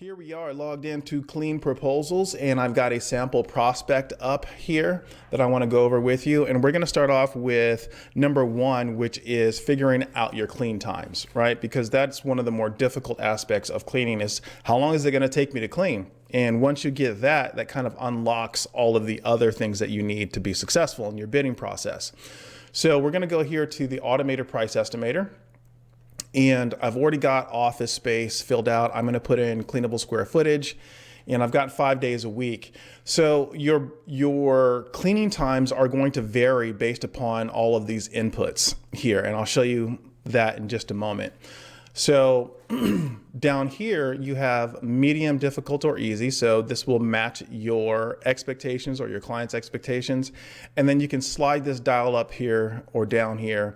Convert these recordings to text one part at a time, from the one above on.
Here we are logged into Clean Proposals, and I've got a sample prospect up here that I want to go over with you. And we're going to start off with number one, which is figuring out your clean times, right? Because that's one of the more difficult aspects of cleaning is how long is it going to take me to clean? And once you get that, that kind of unlocks all of the other things that you need to be successful in your bidding process. So we're going to go here to the automated price estimator. And I've already got office space filled out. I'm going to put in cleanable square footage, and I've got 5 days a week. So your cleaning times are going to vary based upon all of these inputs here, and I'll show you that in just a moment. So down here you have medium, difficult, or easy. So this will match your expectations or your client's expectations. And then you can slide this dial up here or down here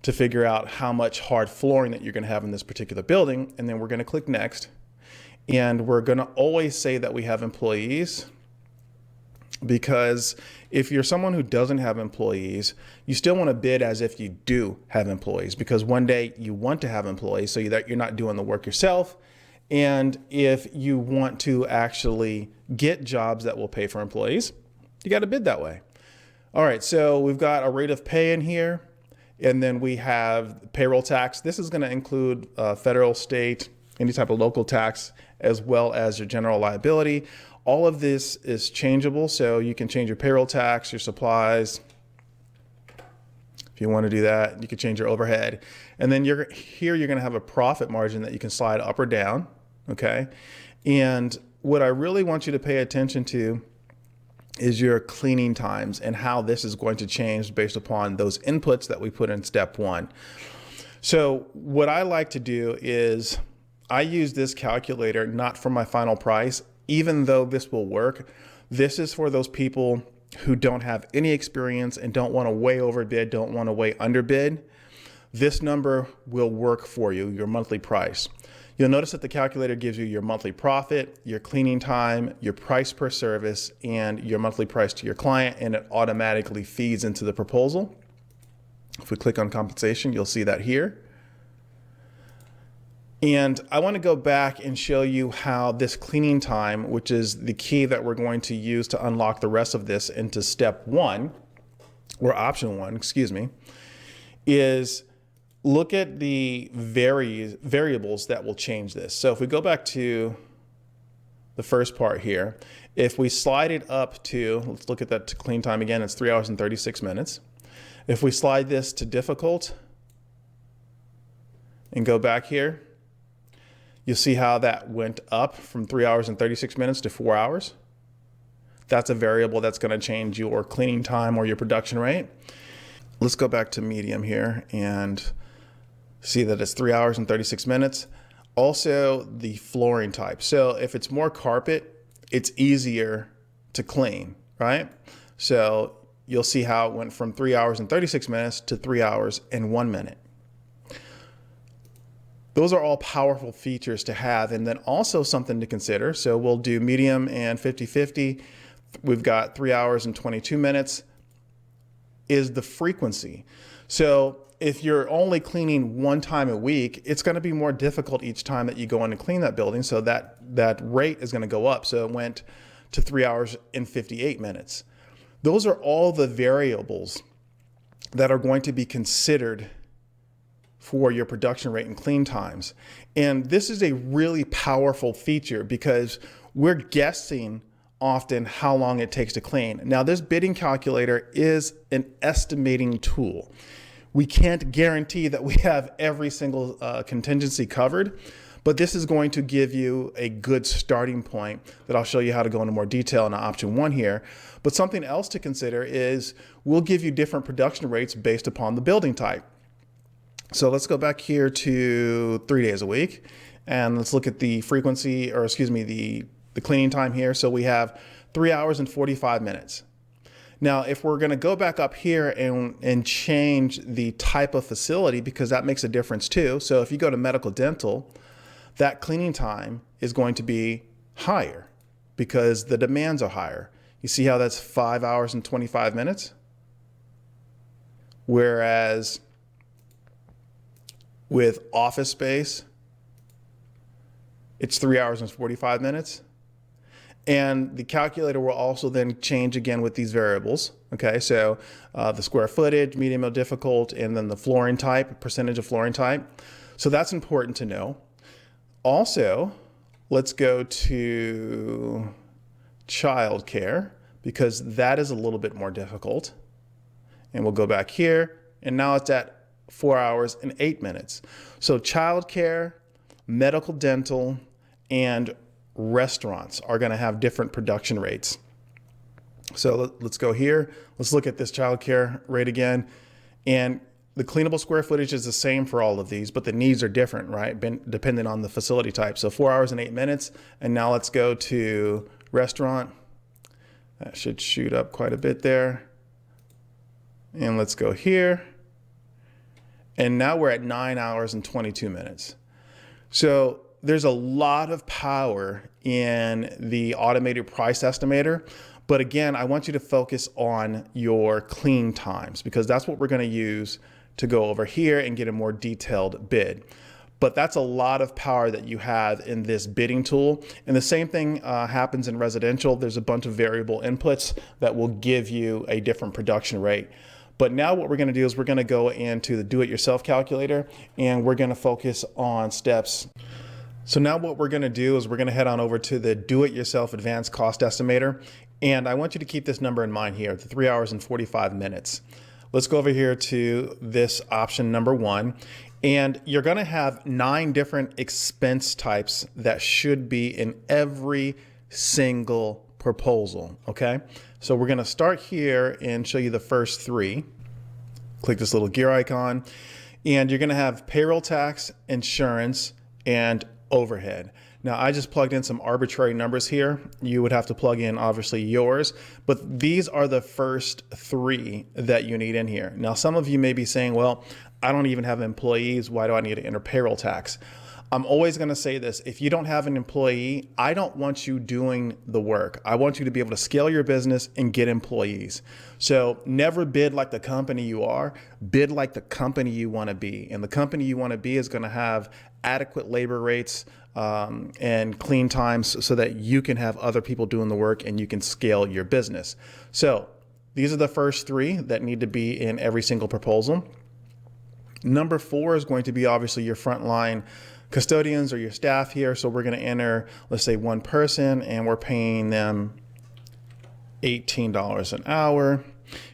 to figure out how much hard flooring that you're going to have in this particular building. And then we're going to click next. And we're going to always say that we have employees, because if you're someone who doesn't have employees, you still want to bid as if you do have employees, because one day you want to have employees so that you're not doing the work yourself. And if you want to actually get jobs that will pay for employees, you got to bid that way. All right, so we've got a rate of pay in here. And then we have payroll tax. This is going to include federal, state, any type of local tax, as well as your general liability. All of this is changeable, so you can change your payroll tax, your supplies. If you want to do that, you can change your overhead. And then you're going to have a profit margin that you can slide up or down, okay? And what I really want you to pay attention to is your cleaning times and how this is going to change based upon those inputs that we put in step one. So what I like to do is I use this calculator not for my final price, even though this will work. This is for those people who don't have any experience and don't want to way overbid, don't want to way underbid. This number will work for you, your monthly price. You'll notice that the calculator gives you your monthly profit, your cleaning time, your price per service, and your monthly price to your client, and it automatically feeds into the proposal. If we click on compensation, you'll see that here. And I want to go back and show you how this cleaning time, which is the key that we're going to use to unlock the rest of this into step one, or option one, excuse me, is look at the variables that will change this. So if we go back to the first part here, if we slide it up to, let's look at that to clean time again, it's 3 hours and 36 minutes. If we slide this to difficult and go back here, you'll see how that went up from 3 hours and 36 minutes to 4 hours. That's a variable that's going to change your cleaning time or your production rate. Let's go back to medium here and see that it's 3 hours and 36 minutes. Also the flooring type. So if it's more carpet, it's easier to clean, right? So you'll see how it went from 3 hours and 36 minutes to 3 hours and 1 minute. Those are all powerful features to have, and then also something to consider. So we'll do medium and 50-50. We've got 3 hours and 22 minutes is the frequency. So if you're only cleaning one time a week, it's going to be more difficult each time that you go in and clean that building. So that rate is going to go up. So it went to 3 hours and 58 minutes. Those are all the variables that are going to be considered for your production rate and clean times. And this is a really powerful feature because we're guessing often how long it takes to clean. Now, this bidding calculator is an estimating tool. We can't guarantee that we have every single contingency covered, but this is going to give you a good starting point that I'll show you how to go into more detail in option one here. But something else to consider is we'll give you different production rates based upon the building type. So let's go back here to 3 days a week and let's look at the frequency, or excuse me, the cleaning time here. So we have 3 hours and 45 minutes. Now, if we're going to go back up here and change the type of facility, because that makes a difference too. So if you go to medical dental, that cleaning time is going to be higher because the demands are higher. You see how that's 5 hours and 25 minutes? Whereas with office space, it's 3 hours and 45 minutes. And the calculator will also then change again with these variables. Okay, so the square footage, medium or difficult, and then the flooring type, percentage of flooring type. So that's important to know. Also, let's go to childcare, because that is a little bit more difficult. And we'll go back here, and now it's at 4 hours and 8 minutes. So childcare, medical, dental, and restaurants are going to have different production rates. So let's go here. Let's look at this childcare rate again. And the cleanable square footage is the same for all of these, but the needs are different, right? Depending on the facility type. So 4 hours and 8 minutes. And now let's go to restaurant. That should shoot up quite a bit there. And let's go here. And now we're at 9 hours and 22 minutes. So there's a lot of power in the automated price estimator. But again, I want you to focus on your clean times, because that's what we're going to use to go over here and get a more detailed bid. But that's a lot of power that you have in this bidding tool. And the same thing happens in residential. There's a bunch of variable inputs that will give you a different production rate. But now what we're going to do is we're going to go into the do-it-yourself calculator, and we're going to focus on steps. So now what we're going to do is we're going to head on over to the do-it-yourself advanced cost estimator. And I want you to keep this number in mind here, the 3 hours and 45 minutes. Let's go over here to this option number 1. And you're going to have 9 different expense types that should be in every single proposal. Okay. So we're going to start here and show you the first 3. Click this little gear icon, and you're going to have payroll tax, insurance, and overhead. Now I just plugged in some arbitrary numbers here. You would have to plug in obviously yours, but these are the first 3 that you need in here. Now some of you may be saying, well, I don't even have employees. Why do I need to enter payroll tax? I'm always going to say this. If you don't have an employee, I don't want you doing the work. I want you to be able to scale your business and get employees. So never bid like the company you are, bid like the company you want to be. And the company you want to be is going to have adequate labor rates and clean times so that you can have other people doing the work and you can scale your business. So these are the first 3 that need to be in every single proposal. Number 4 is going to be obviously your frontline custodians or your staff here. So we're going to enter, let's say 1 person, and we're paying them $18 an hour.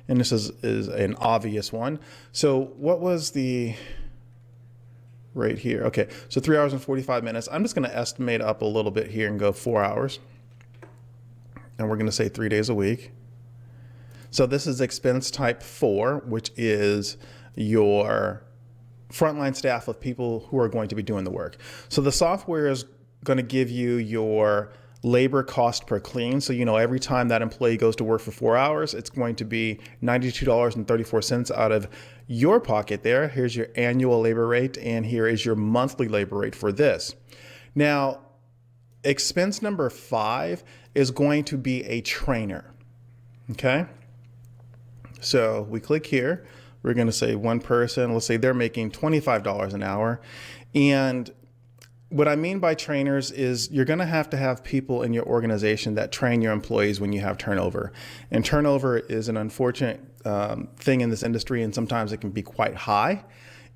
And this is an obvious one. So what was the rate here? Okay, so 3 hours and 45 minutes. I'm just going to estimate up a little bit here and go 4 hours. And we're going to say 3 days a week. So this is expense type 4, which is your frontline staff of people who are going to be doing the work. So the software is going to give you your labor cost per clean. So, every time that employee goes to work for 4 hours, it's going to be $92.34 out of your pocket there. Here's your annual labor rate, and here is your monthly labor rate for this. Now, expense number 5 is going to be a trainer. Okay. So we click here. We're going to say 1 person, let's say they're making $25 an hour. And what I mean by trainers is you're going to have people in your organization that train your employees when you have turnover. And turnover is an unfortunate thing in this industry, and sometimes it can be quite high.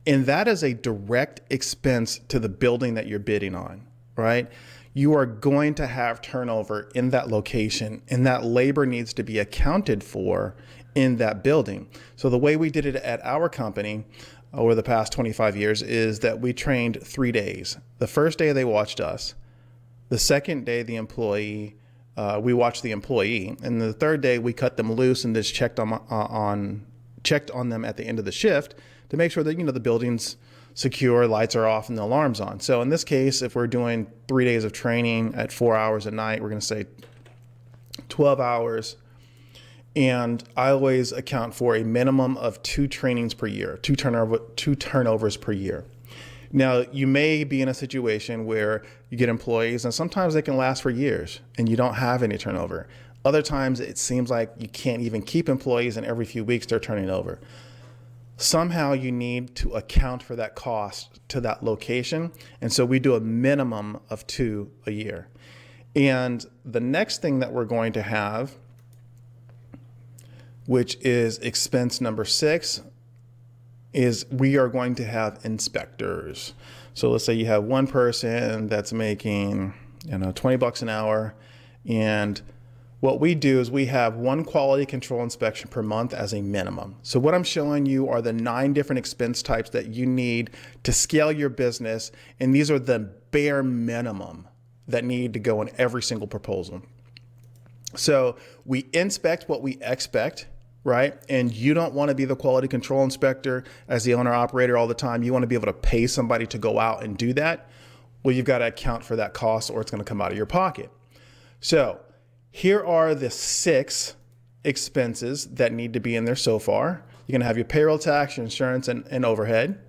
And that is a direct expense to the building that you're bidding on, right? You are going to have turnover in that location, and that labor needs to be accounted for in that building. So the way we did it at our company over the past 25 years is that we trained 3 days. The first day they watched us. The second day we watched the employee. And the third day we cut them loose and just checked on them at the end of the shift to make sure that, the building's secure, lights are off, and the alarm's on. So in this case, if we're doing 3 days of training at 4 hours a night, we're going to say 12 hours. And I always account for a minimum of 2 trainings per year, 2 turnovers per year. Now, you may be in a situation where you get employees, and sometimes they can last for years and you don't have any turnover. Other times it seems like you can't even keep employees, and every few weeks they're turning over. somehow you need to account for that cost to that location. And so we do a minimum of 2 a year. And the next thing that we're going to have, which is expense number 6, is we are going to have inspectors. So let's say you have one person that's making, $20 an hour. And what we do is we have one quality control inspection per month as a minimum. So what I'm showing you are the 9 different expense types that you need to scale your business. And these are the bare minimum that need to go in every single proposal. So we inspect what we expect, right? And you don't want to be the quality control inspector as the owner operator all the time. You want to be able to pay somebody to go out and do that. Well, you've got to account for that cost or it's going to come out of your pocket. So here are the 6 expenses that need to be in there so far. You're going to have your payroll tax, your insurance, and overhead.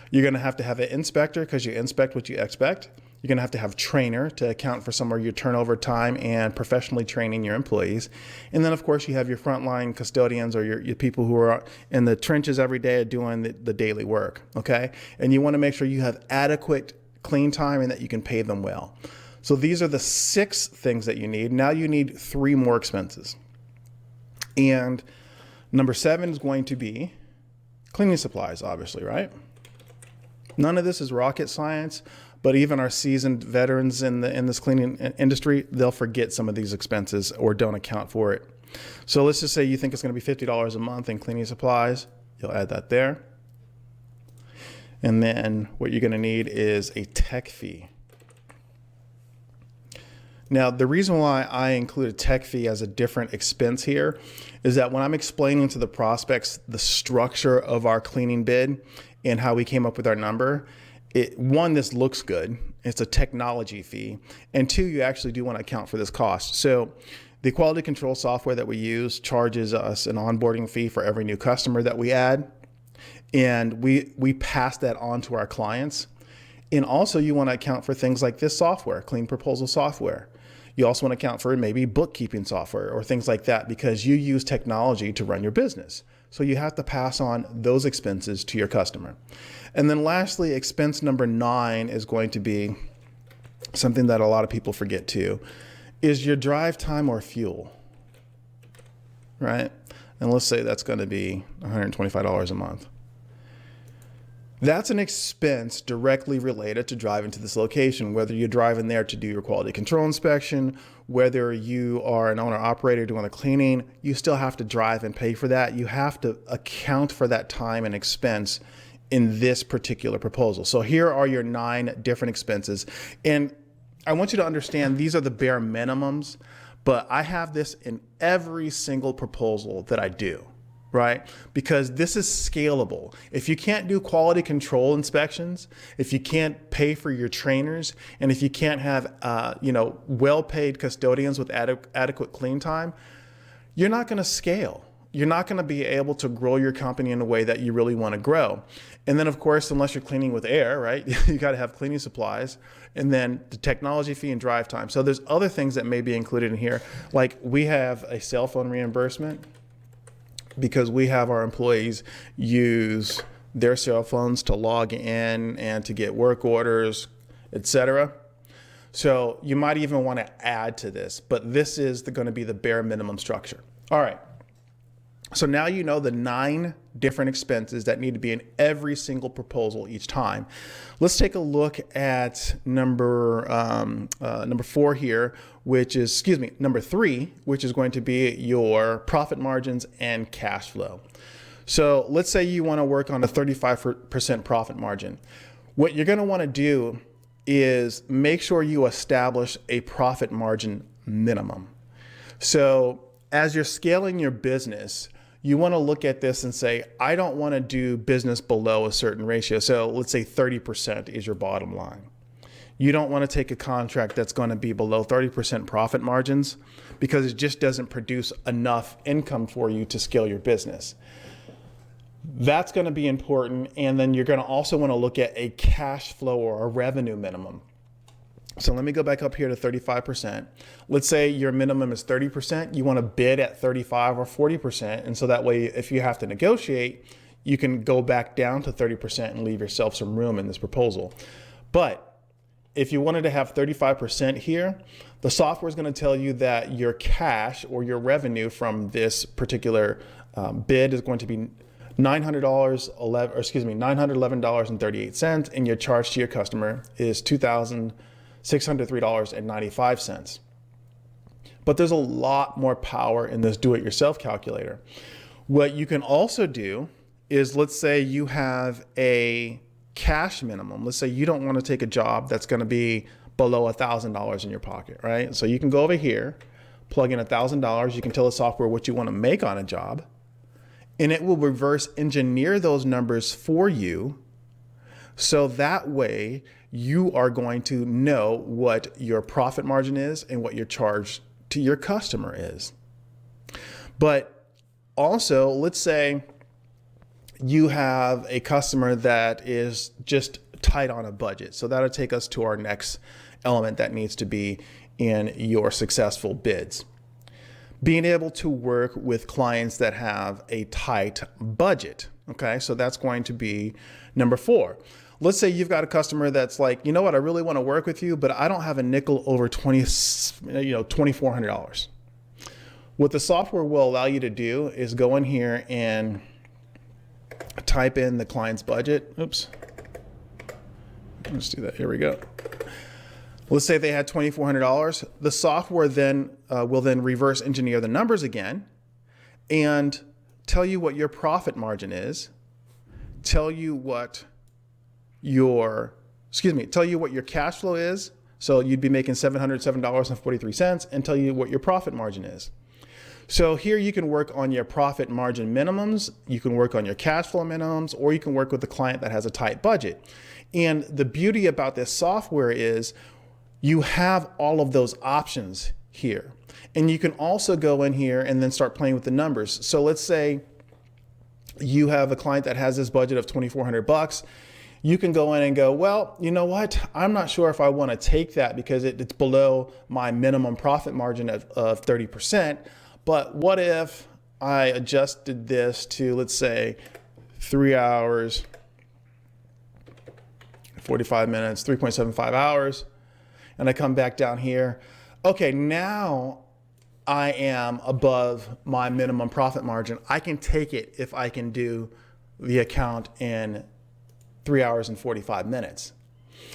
You're going to have an inspector because you inspect what you expect. You're going to have trainer to account for some of your turnover time and professionally training your employees. And then, of course, you have your frontline custodians or your people who are in the trenches every day doing the daily work, okay? And you want to make sure you have adequate clean time and that you can pay them well. So these are the 6 things that you need. Now you need 3 more expenses. And number 7 is going to be cleaning supplies, obviously, right? None of this is rocket science, but even our seasoned veterans in this cleaning industry, they'll forget some of these expenses or don't account for it. So let's just say you think it's going to be $50 a month in cleaning supplies. You'll add that there. And then what you're going to need is a tech fee. Now, the reason why I include a tech fee as a different expense here is that when I'm explaining to the prospects the structure of our cleaning bid and how we came up with our number, one, this looks good. It's a technology fee. And 2, you actually do want to account for this cost. So the quality control software that we use charges us an onboarding fee for every new customer that we add. And we pass that on to our clients. And also you want to account for things like this software, clean proposal software. You also want to account for maybe bookkeeping software or things like that because you use technology to run your business. So you have to pass on those expenses to your customer. And then lastly, expense number 9 is going to be something that a lot of people forget too, is your drive time or fuel, right? And let's say that's going to be $125 a month. That's an expense directly related to driving to this location, whether you're driving there to do your quality control inspection, whether you are an owner operator doing the cleaning, you still have to drive and pay for that. You have to account for that time and expense in this particular proposal. So here are your 9 different expenses. And I want you to understand these are the bare minimums, but I have this in every single proposal that I do. Right? Because this is scalable. If you can't do quality control inspections, if you can't pay for your trainers, and if you can't have, well-paid custodians with adequate clean time, you're not going to scale. You're not going to be able to grow your company in a way that you really want to grow. And then, of course, unless you're cleaning with air, right? You got to have cleaning supplies, and then the technology fee and drive time. So there's other things that may be included in here, like we have a cell phone reimbursement, because we have our employees use their cell phones to log in and to get work orders, etc. So you might even want to add to this, but this is going to be the bare minimum structure. All right. So now you know the 9 different expenses that need to be in every single proposal each time. Let's take a look at number 4 here, number 3, which is going to be your profit margins and cash flow. So let's say you want to work on a 35% profit margin. What you're going to want to do is make sure you establish a profit margin minimum. So as you're scaling your business, you want to look at this and say, I don't want to do business below a certain ratio. So let's say 30% is your bottom line. You don't want to take a contract that's going to be below 30% profit margins because it just doesn't produce enough income for you to scale your business. That's going to be important. And then you're going to also want to look at a cash flow or a revenue minimum. So let me go back up here to 35%. Let's say your minimum is 30%. You want to bid at 35 or 40%. And so that way, if you have to negotiate, you can go back down to 30% and leave yourself some room in this proposal. But if you wanted to have 35% here, the software is going to tell you that your cash or your revenue from this particular bid is going to be $911.38, and your charge to your customer is $2,603.95. But there's a lot more power in this do-it-yourself calculator. What you can also do is, let's say you have a cash minimum. Let's say you don't want to take a job that's going to be below $1,000 in your pocket, right? So you can go over here, plug in $1,000. You can tell the software what you want to make on a job, and it will reverse engineer those numbers for you. So that way you are going to know what your profit margin is and what your charge to your customer is. But also, let's say you have a customer that is just tight on a budget. So that'll take us to our next element that needs to be in your successful bids. Being able to work with clients that have a tight budget. Okay, so that's going to be number 4. Let's say you've got a customer that's like, you know what, I really want to work with you, but I don't have a nickel over $2,400. What the software will allow you to do is go in here and type in the client's budget. Oops. Let's do that. Here we go. Let's say they had $2,400. The software then will then reverse engineer the numbers again and tell you what your profit margin is, tell you what your cash flow is. So you'd be making $707.43, and tell you what your profit margin is. So here you can work on your profit margin minimums, you can work on your cash flow minimums, or you can work with the client that has a tight budget. And the beauty about this software is you have all of those options here. And you can also go in here and then start playing with the numbers. So let's say you have a client that has this budget of $2,400. You can go in and go, well, you know what? I'm not sure if I want to take that because it's below my minimum profit margin of 30%. But what if I adjusted this to, let's say, 3 hours, 45 minutes, 3.75 hours, and I come back down here. Okay, now I am above my minimum profit margin. I can take it if I can do the account in 3 hours and 45 minutes.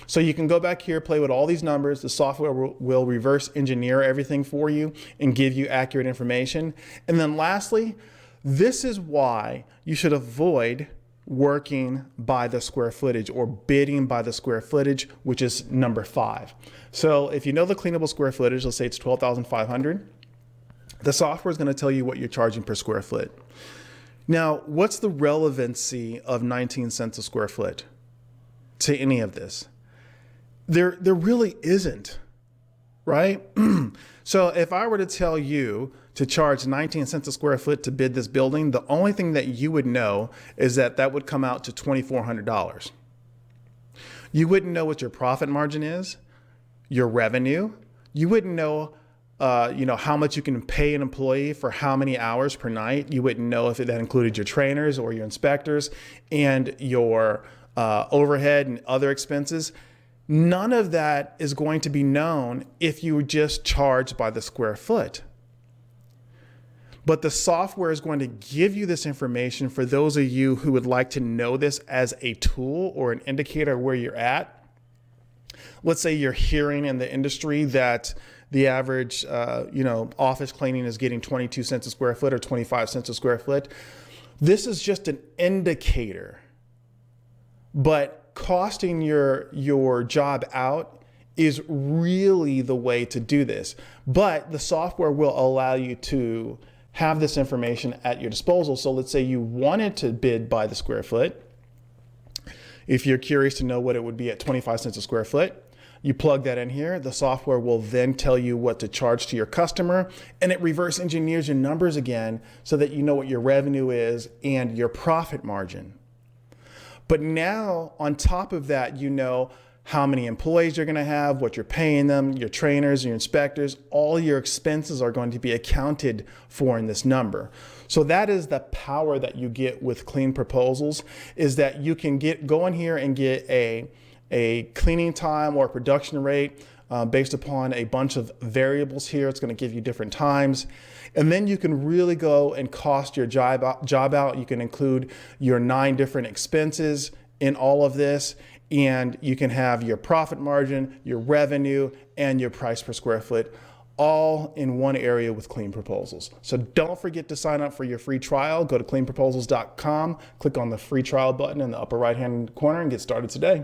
So you can go back here, play with all these numbers. The software will reverse engineer everything for you and give you accurate information. And then lastly, this is why you should avoid working by the square footage or bidding by the square footage, which is number 5. So if you know the cleanable square footage, let's say it's 12,500, the software is going to tell you what you're charging per square foot. Now, what's the relevancy of 19 cents a square foot to any of this? There really isn't, right? So if I were to tell you to charge 19 cents a square foot to bid this building, the only thing that you would know is that that would come out to $2,400. You wouldn't know what your profit margin is, your revenue. You wouldn't know how much you can pay an employee for how many hours per night. You wouldn't know if that included your trainers or your inspectors and your overhead and other expenses. None of that is going to be known if you just charge by the square foot. But the software is going to give you this information for those of you who would like to know this as a tool or an indicator where you're at. Let's say you're hearing in the industry that the average office cleaning is getting 22 cents a square foot or 25 cents a square foot. This is just an indicator. But costing your job out is really the way to do this. But the software will allow you to have this information at your disposal. So let's say you wanted to bid by the square foot. If you're curious to know what it would be at 25 cents a square foot, you plug that in here. The software will then tell you what to charge to your customer, and it reverse engineers your numbers again so that you know what your revenue is and your profit margin. But now on top of that, you know how many employees you're going to have, what you're paying them, your trainers, your inspectors, all your expenses are going to be accounted for in this number. So that is the power that you get with clean proposals, is that you can go in here and get a cleaning time or production rate based upon a bunch of variables here. It's going to give you different times. And then you can really go and cost your job out. You can include your 9 different expenses in all of this. And you can have your profit margin, your revenue, and your price per square foot all in one area with Clean Proposals. So don't forget to sign up for your free trial. Go to cleanproposals.com, click on the free trial button in the upper right-hand corner and get started today.